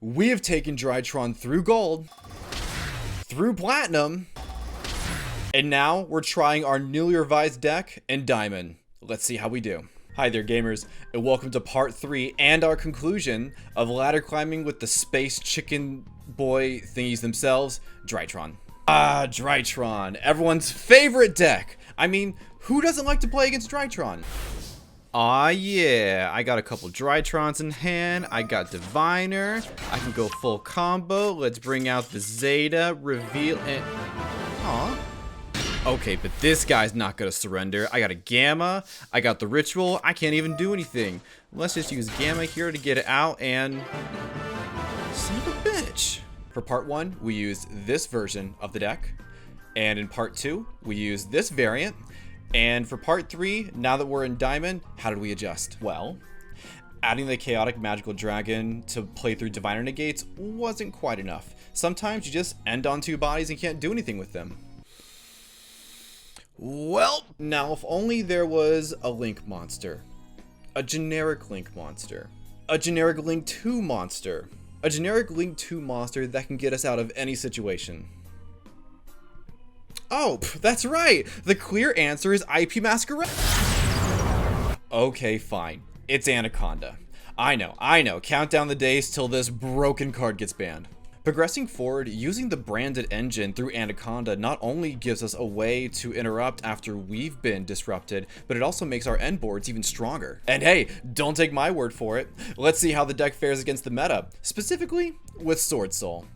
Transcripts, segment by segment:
We have taken Drytron through gold, through platinum, and now we're trying our newly revised deck in diamond. Let's see how we do. Hi there gamers, and welcome to part 3 and our conclusion of ladder climbing with the space chicken boy thingies themselves, Drytron. Ah, Drytron, everyone's favorite deck. I mean, who doesn't like to play against Drytron? Aw yeah, I got a couple Drytrons in hand, I got Diviner, I can go full combo, let's bring out the Zeta, reveal it. Aw. Okay, but this guy's not gonna surrender. I got a Gamma, I got the Ritual, I can't even do anything. Let's just use Gamma here to get it out and... son of a bitch. For part 1, we used this version of the deck, and in part 2, we used this variant. And for part 3, now that we're in Diamond, how did we adjust? Well, adding the Chaotic Magical Dragon to play through Diviner Negates wasn't quite enough. Sometimes you just end on 2 bodies and can't do anything with them. Well, now if only there was a Link monster. A generic Link monster. A generic Link 2 monster. A generic Link 2 monster that can get us out of any situation. Oh, that's right! The clear answer is IP Masquerade! Okay, fine. It's Anaconda. I know. Count down the days till this broken card gets banned. Progressing forward, using the branded engine through Anaconda not only gives us a way to interrupt after we've been disrupted, but it also makes our end boards even stronger. And hey, don't take my word for it. Let's see how the deck fares against the meta, specifically with Sword Soul.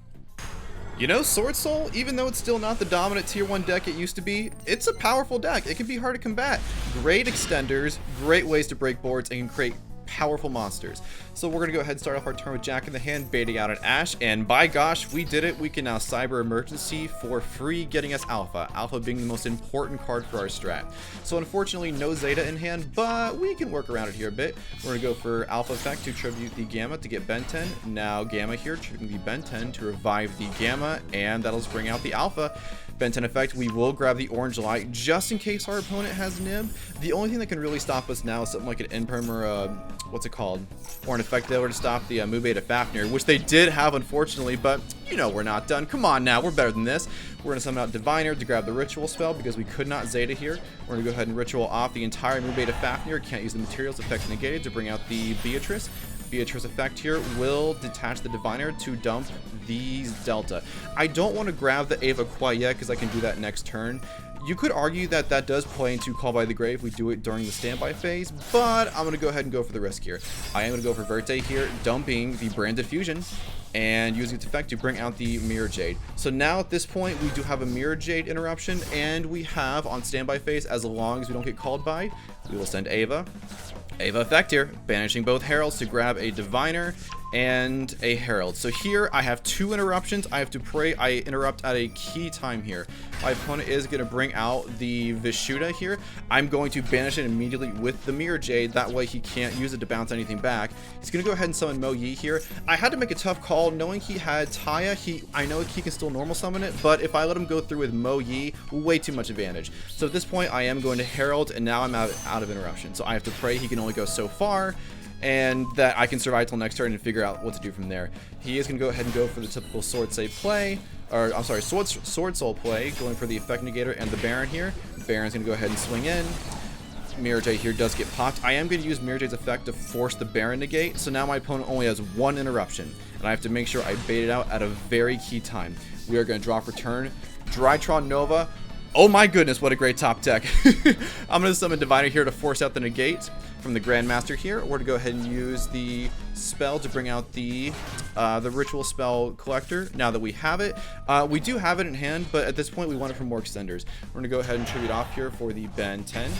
You know, Sword Soul, even though it's still not the dominant tier 1 deck it used to be, it's a powerful deck. It can be hard to combat. Great extenders, great ways to break boards, and can create powerful monsters. So we're gonna go ahead and start off our turn with Jack in the hand, baiting out an Ash, and by gosh, we did it. We can now Cyber Emergency for free, getting us Alpha. Alpha being the most important card for our strat. So unfortunately, no Zeta in hand, but we can work around it here a bit. We're gonna go for Alpha effect to tribute the Gamma to get Ben 10. Now Gamma here, tributing the Ben 10 to revive the Gamma, and that'll bring out the Alpha. Ben 10 effect, we will grab the orange light just in case our opponent has Nib. The only thing that can really stop us now is something like an Imperm or what's it called? Or an effect that were to stop the Mubeta Fafnir, which they did have unfortunately, but you know we're not done. Come on now, we're better than this. We're gonna summon out Diviner to grab the Ritual spell because we could not Zeta here. We're gonna go ahead and Ritual off the entire Mubeta Fafnir. Can't use the materials effect negated to bring out the Beatrice. Beatrice effect here will detach the Diviner to dump these Delta. I don't want to grab the Ava quite yet because I can do that next turn. You could argue that that does play into Call by the Grave. We do it during the standby phase, but I'm going to go ahead and go for the risk here. I am going to go for Verte here, dumping the Branded Fusion and using its effect to bring out the Mirror Jade. So now at this point, we do have a Mirror Jade interruption, and we have on standby phase, as long as we don't get called by, we will send Ava. Ava effect here, banishing both Heralds to grab a Diviner and a Herald. So here I have 2 interruptions. I have to pray I interrupt at a key time here. My opponent is going to bring out the Vishuddha here. I'm going to banish it immediately with the Mirror Jade. That way he can't use it to bounce anything back. He's going to go ahead and summon Mo Yi here. I had to make a tough call knowing he had Taya. I know he can still normal summon it, but if I let him go through with Mo Yi, way too much advantage. So at this point I am going to Herald, and now I'm out of interruption. So I have to pray he can only go so far, and that I can survive till next turn and figure out what to do from there. He is going to go ahead and go for the typical Sword Save play, or I'm sorry, Sword Soul play, going for the Effect Negator and the Baron here. Baron's going to go ahead and swing in. Mirror Jade here does get popped. I am going to use Mirror Jade's effect to force the Baron negate, so now my opponent only has 1 interruption, and I have to make sure I bait it out at a very key time. We are going to draw for turn. Drytron Nova. Oh my goodness, what a great top deck. I'm going to summon Diviner here to force out the negate from the Grandmaster here. We're to go ahead and use the spell to bring out the Ritual Spell Collector now that we have it. We do have it in hand, but at this point we want it for more extenders. We're going to go ahead and tribute off here for the Ben 10.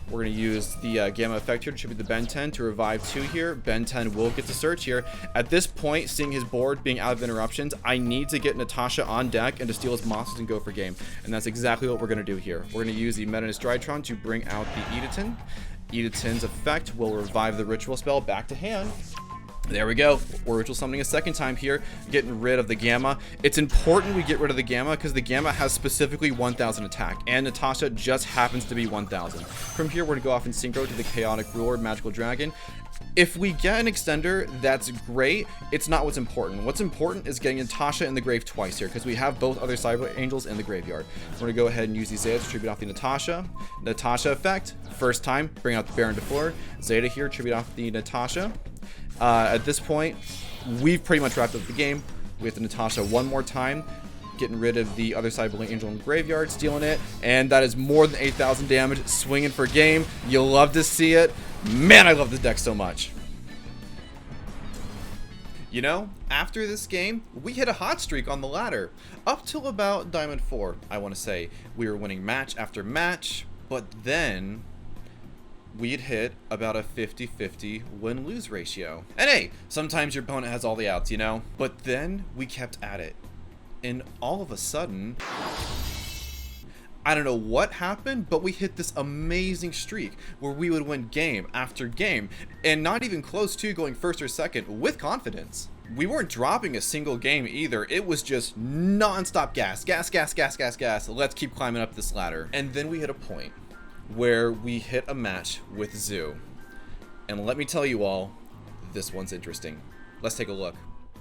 We're going to use the Gamma effect here to tribute the Ben 10 to revive 2 here. Ben 10 will get to search here. At this point, seeing his board being out of interruptions, I need to get Natasha on deck and to steal his monsters and go for game. And that's exactly what we're going to do here. We're going to use the Metanist Drytron to bring out the Edaton. Edaton's effect will revive the Ritual spell back to hand. There we go. We're ritual summoning a second time here, getting rid of the Gamma. It's important we get rid of the Gamma because the Gamma has specifically 1000 attack, and Natasha just happens to be 1000. From here, we're going to go off and synchro to the Chaotic Ruler Magical Dragon. If we get an extender, that's great. It's not what's important. What's important is getting Natasha in the grave twice here because we have both other Cyber Angels in the graveyard. We're going to go ahead and use these Zeta to tribute off the Natasha. Natasha effect. First time, bring out the Baron de Fleur. Zeta here, tribute off the Natasha. At this point, we've pretty much wrapped up the game. We have the Natasha one more time, getting rid of the other Cyber Angel in the graveyard, stealing it, and that is more than 8,000 damage, swinging for game. You'll love to see it. Man, I love the deck so much. You know, after this game, we hit a hot streak on the ladder. Up till about Diamond 4, I want to say. We were winning match after match, but then we'd hit about a 50-50 win-lose ratio. And hey, sometimes your opponent has all the outs, you know? But then we kept at it. And all of a sudden, I don't know what happened, but we hit this amazing streak where we would win game after game, and not even close to going first or second with confidence. We weren't dropping a single game either. It was just non-stop gas, gas, gas, gas, gas, gas. Let's keep climbing up this ladder. And then we hit a point where we hit a match with Zoo. And let me tell you all, this one's interesting. Let's take a look.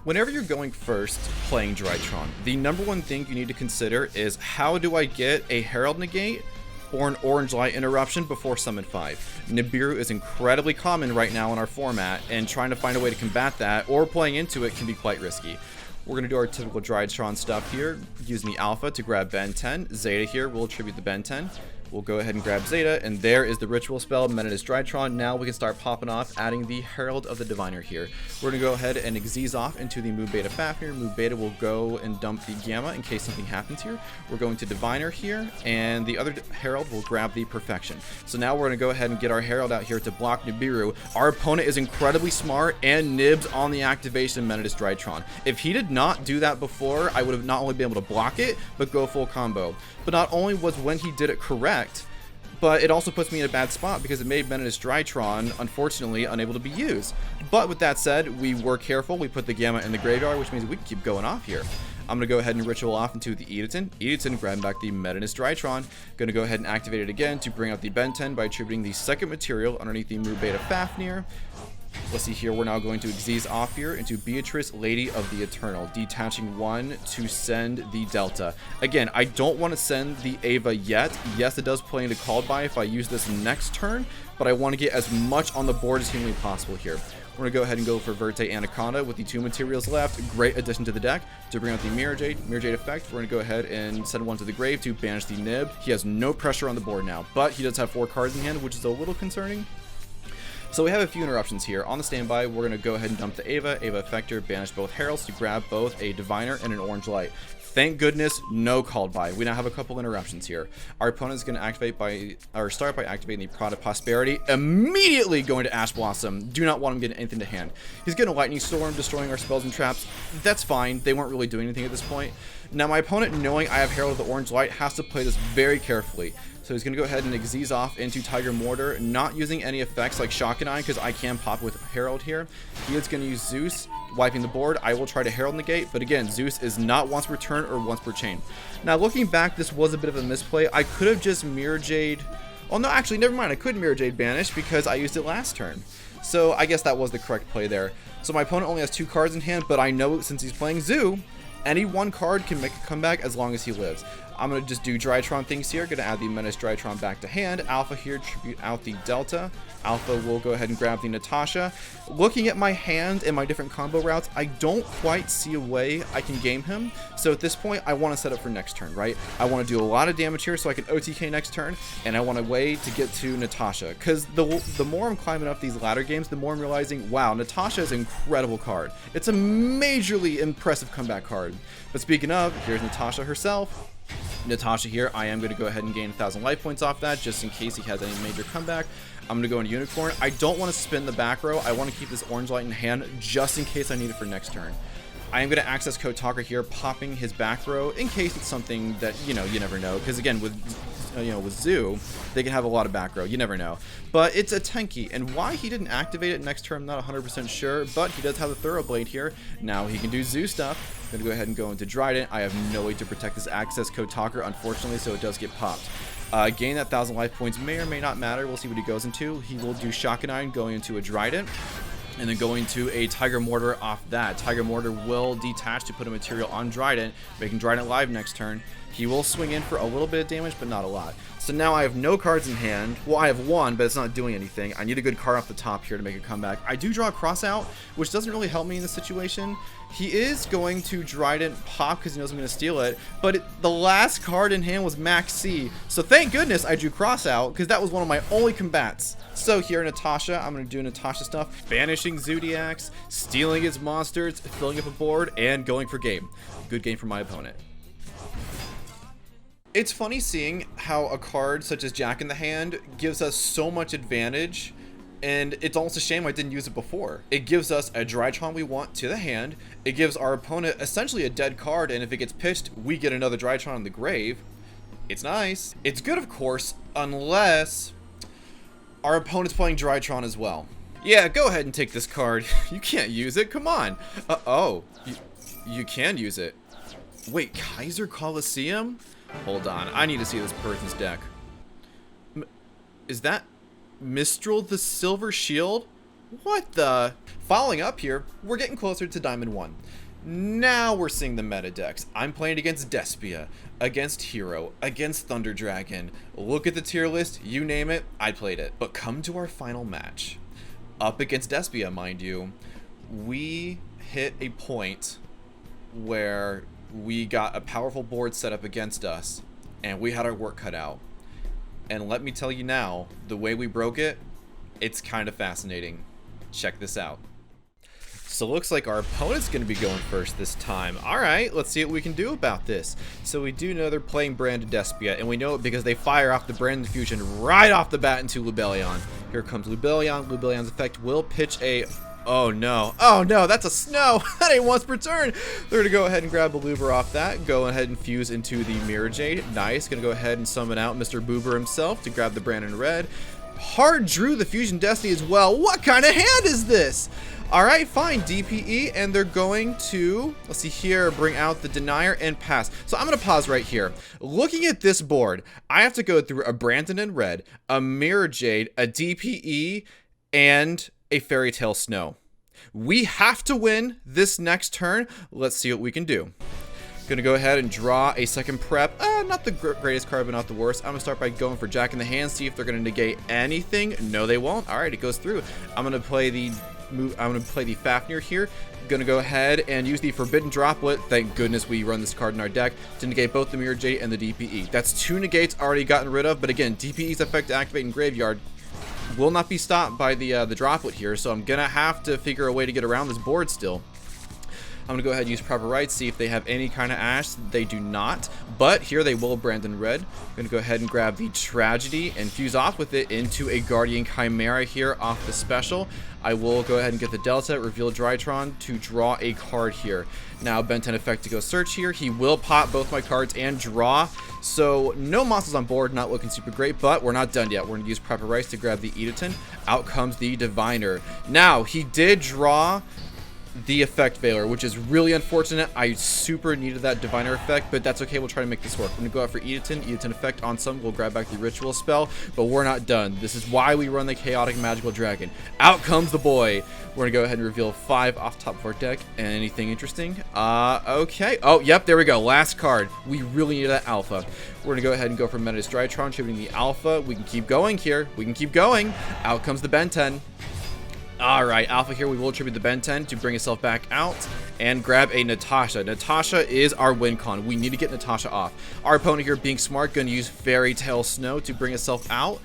Whenever you're going first playing Drytron, the number one thing you need to consider is how do I get a Herald Negate or an Orange Light Interruption before Summon 5. Nibiru is incredibly common right now in our format, and trying to find a way to combat that or playing into it can be quite risky. We're going to do our typical Drytron stuff here, using the Alpha to grab Ben 10. Zeta here will attribute the Ben 10. We'll go ahead and grab Zeta, and there is the ritual spell, Menadus Drytron. Now we can start popping off, adding the Herald of the Diviner here. We're going to go ahead and Xyz off into the Mu Beta Fafnir. Mu Beta will go and dump the Gamma in case something happens here. We're going to Diviner here, and the other Herald will grab the Perfection. So now we're going to go ahead and get our Herald out here to block Nibiru. Our opponent is incredibly smart and nibs on the activation Menadus Drytron. If he did not do that before, I would have not only been able to block it, but go full combo. But not only was when he did it correct, but it also puts me in a bad spot because it made Menadus Drytron, unfortunately, unable to be used. But with that said, we were careful. We put the Gamma in the graveyard, which means we can keep going off here. I'm going to go ahead and ritual off into the Edaton. Edaton, grabbing back the Menadus Drytron. Going to go ahead and activate it again to bring out the Ben 10 by attributing the second material underneath the Mu Beta Fafnir. Let's see here, we're now going to Xyz off here into Beatrice, Lady of the Eternal, detaching one to send the Delta. Again, I don't want to send the Ava yet. Yes, it does play into Called By if I use this next turn, but I want to get as much on the board as humanly possible here. We're going to go ahead and go for Verte Anaconda with the 2 materials left. Great addition to the deck to bring out the Mirror Jade effect. We're going to go ahead and send one to the grave to banish the Nib. He has no pressure on the board now, but he does have 4 cards in hand, which is a little concerning. So we have a few interruptions here. On the standby, we're going to go ahead and dump the Ava Effector, banish both Heralds to grab both a Diviner and an Orange Light. Thank goodness, no Called By. We now have a couple interruptions here. Our opponent is going to start by activating the Prod of Prosperity, immediately going to Ash Blossom. Do not want him getting anything to hand. He's getting a Lightning Storm, destroying our spells and traps. That's fine. They weren't really doing anything at this point. Now my opponent, knowing I have Herald of the Orange Light, has to play this very carefully. So he's going to go ahead and Xyz off into Tiger Mortar, not using any effects like Shock and Eye because I can pop with Herald here. He is going to use Zeus, wiping the board. I will try to Herald negate, but again, Zeus is not once per turn or once per chain. Now looking back, this was a bit of a misplay. I could have just Mirror Jade. Oh no, actually, never mind. I could Mirror Jade banish because I used it last turn. So I guess that was the correct play there. So my opponent only has 2 cards in hand, but I know since he's playing Zoo, any one card can make a comeback as long as he lives. I'm going to just do Drytron things here. Going to add the Menadus Drytron back to hand. Alpha here, tribute out the Delta. Alpha will go ahead and grab the Natasha. Looking at my hand and my different combo routes, I don't quite see a way I can game him. So at this point, I want to set up for next turn, right? I want to do a lot of damage here so I can OTK next turn, and I want a way to get to Natasha. Because the more I'm climbing up these ladder games, the more I'm realizing, wow, Natasha is an incredible card. It's a majorly impressive comeback card. But speaking of, here's Natasha herself. Natasha here, I am going to go ahead and gain 1,000 life points off that just in case he has any major comeback. I'm going to go into Unicorn. I don't want to spin the back row. I want to keep this Orange Light in hand just in case I need it for next turn. I am going to access Code Talker here, popping his back row in case it's something that, you never know. Because again, with Zoo, they can have a lot of back row. You never know. But it's a Tenki, and why he didn't activate it next turn, I'm not 100% sure. But he does have the Thorough Blade here. Now he can do Zoo stuff. I'm going to go ahead and go into Drytron. I have no way to protect this access Code Talker, unfortunately, so it does get popped. Gain that 1,000 life points may or may not matter. We'll see what he goes into. He will do Shotgun going into a Drytron, and then going to a Tiger Mortar off that. Tiger Mortar will detach to put a material on Drytron, making Drytron live next turn. He will swing in for a little bit of damage, but not a lot. So now I have no cards in hand. Well, I have one, but it's not doing anything. I need a good card off the top here to make a comeback. I do draw a cross out, which doesn't really help me in this situation. He is going to Drytron pop because he knows I'm going to steal it, but the last card in hand was Max C. So thank goodness I drew cross out because that was one of my only combats. So here, Natasha, I'm going to do Natasha stuff, banishing Zodiacs, stealing his monsters, filling up a board, and going for game. Good game for my opponent. It's funny seeing how a card such as Jack in the Hand gives us so much advantage, and it's almost a shame I didn't use it before. It gives us a Drytron we want to the hand, it gives our opponent essentially a dead card, and if it gets pitched, we get another Drytron in the grave. It's nice. It's good, of course, unless our opponent's playing Drytron as well. Yeah, go ahead and take this card. You can't use it, come on. Oh, you can use it. Wait, Kaiser Coliseum? Hold on, I need to see this person's deck. Is that Mistral the Silver Shield? What the? Following up here, we're getting closer to Diamond 1. Now we're seeing the meta decks. I'm playing against Despia, against Hero, against Thunder Dragon. Look at the tier list, you name it, I played it. But come to our final match. Up against Despia, mind you. We hit a point where we got a powerful board set up against us, and we had our work cut out. And let me tell you now, the way we broke it, it's kind of fascinating. Check this out. So looks like our opponent's going to be going first this time. Alright, let's see what we can do about this. So we do know they're playing Branded Despia, and we know it because they fire off the Branded Fusion right off the bat into Lubellion. Here comes Lubellion. Lubellion's effect will pitch a... Oh no, that's a snow. That ain't once per turn. They're gonna go ahead and grab a Luber off that, go ahead and fuse into the Mirror Jade. Nice, gonna go ahead and summon out Mr. Boober himself to grab the Brandon Red. Hard drew the Fusion Destiny as well. What kind of hand is this? Alright, fine, DPE, and they're going to, let's see here, bring out the Denier and pass. So I'm going to pause right here. Looking at this board, I have to go through a Brandon in red, a Mirror Jade, a DPE, and a Fairy Tale Snow. We have to win this next turn. Let's see what we can do. Gonna go ahead and draw a second prep. Not the greatest card, but not the worst. I'm gonna start by going for Jack in the Hand, see if they're gonna negate anything. No, they won't. All right, it goes through. I'm gonna play the Fafnir here. Gonna go ahead and use the Forbidden Droplet. Thank goodness we run this card in our deck to negate both the Mirror Jade and the DPE. That's two negates already gotten rid of, but again, DPE's effect to activate in Graveyard will not be stopped by the Droplet here, so I'm gonna have to figure a way to get around this board still. I'm gonna go ahead and use Proper Rights, see if they have any kind of Ash. They do not, but here they will Brandon Red. I'm gonna go ahead and grab the Tragedy and fuse off with it into a Guardian Chimera here off the special. I will go ahead and get the Delta, reveal Drytron to draw a card here. Now Ben 10 effect to go search here. He will pop both my cards and draw. So no monsters on board, not looking super great, but we're not done yet. We're gonna use Proper Rights to grab the Edaton. Out comes the Diviner. Now he did draw the Effect Veiler, which is really unfortunate. I super needed that Diviner effect, but that's okay. We'll try to make this work. I'm gonna go out for Edaton effect on some. We'll grab back the Ritual spell, but we're not done. This is why we run the Chaotic Magical Dragon. Out comes the boy. We're gonna go ahead and reveal 5 off the top of our deck. Anything interesting? Okay. Oh, yep, there we go. Last card. We really need that Alpha. We're gonna go ahead and go for Menace Drytron, tributing the Alpha. We can keep going here. We can keep going. Out comes the Ben 10. Alright, Alpha here, we will attribute the Ben 10 to bring itself back out and grab a Natasha. Natasha is our win con. We need to get Natasha off. Our opponent here, being smart, going to use Fairy Tale Snow to bring itself out.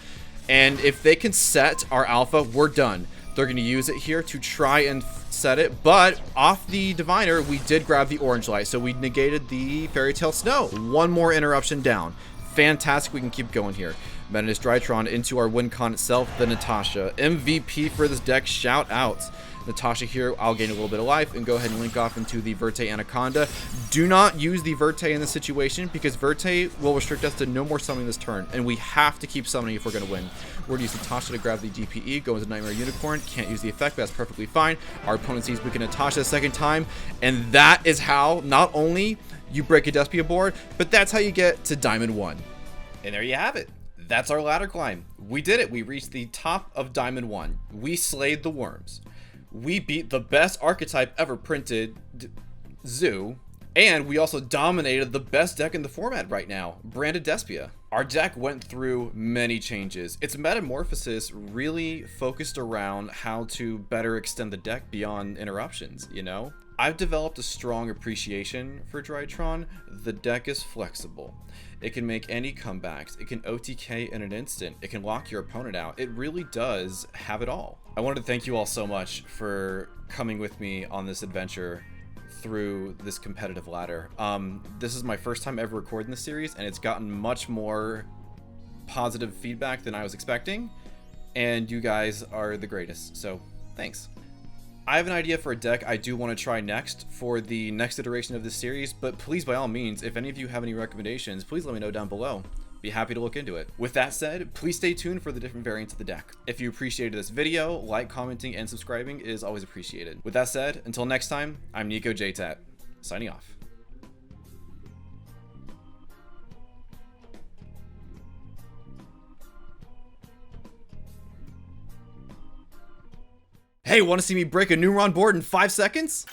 And if they can set our Alpha, we're done. They're going to use it here to try and set it. But off the Diviner, we did grab the Orange Light, so we negated the Fairy Tale Snow. One more interruption down. Fantastic, we can keep going here. Menace Drytron into our win con itself, the Natasha. MVP for this deck, shout out. Natasha here, I'll gain a little bit of life and go ahead and link off into the Verte Anaconda. Do not use the Verte in this situation because Verte will restrict us to no more summoning this turn, and we have to keep summoning if we're going to win. We're going to use Natasha to grab the DPE, go into Nightmare Unicorn. Can't use the effect, but that's perfectly fine. Our opponent sees we can Natasha a second time, and that is how not only you break a Despia board, but that's how you get to Diamond 1. And there you have it. That's our ladder climb. We did it. We reached the top of Diamond 1. We slayed the worms. We beat the best archetype ever printed, Zoo, and we also dominated the best deck in the format right now, Branded Despia. Our deck went through many changes. Its metamorphosis really focused around how to better extend the deck beyond interruptions, you know? I've developed a strong appreciation for Drytron. The deck is flexible. It can make any comebacks. It can OTK in an instant. It can lock your opponent out. It really does have it all. I wanted to thank you all so much for coming with me on this adventure through this competitive ladder. This is my first time ever recording this series, and it's gotten much more positive feedback than I was expecting, and you guys are the greatest, so thanks. I have an idea for a deck I do want to try next for the next iteration of this series, but please, by all means, if any of you have any recommendations, please let me know down below. Be happy to look into it. With that said, please stay tuned for the different variants of the deck. If you appreciated this video, like, commenting, and subscribing is always appreciated. With that said, until next time, I'm Nico JTat, signing off. Hey, want to see me break a Neuron board in 5 seconds?